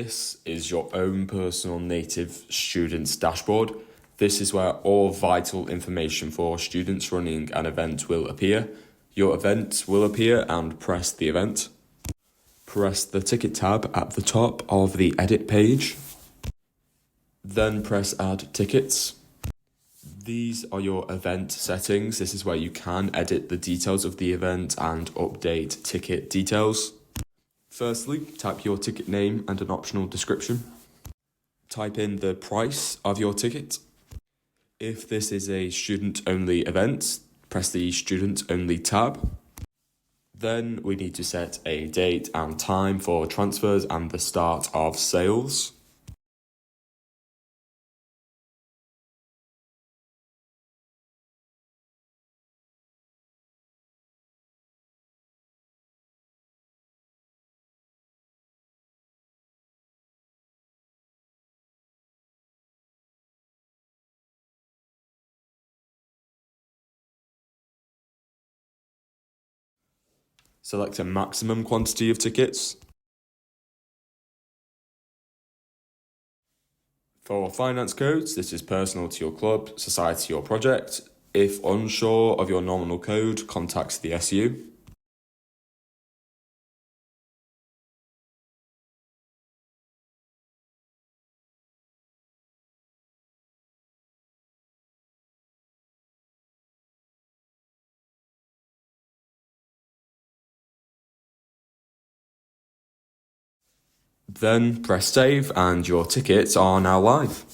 This is your own personal native students dashboard. This is where all vital information for students running an event will appear. Your event will appear and press the event. Press the ticket tab at the top of the edit page. Then press add tickets. These are your event settings. This is where you can edit the details of the event and update ticket details. Firstly, type your ticket name and an optional description. Type in the price of your ticket. If this is a student-only event, press the student-only tab. Then we need to set a date and time for transfers and the start of sales. Select a maximum quantity of tickets. For finance codes, this is personal to your club, society or project. If unsure of your nominal code, contact the SU. Then press save and your tickets are now live.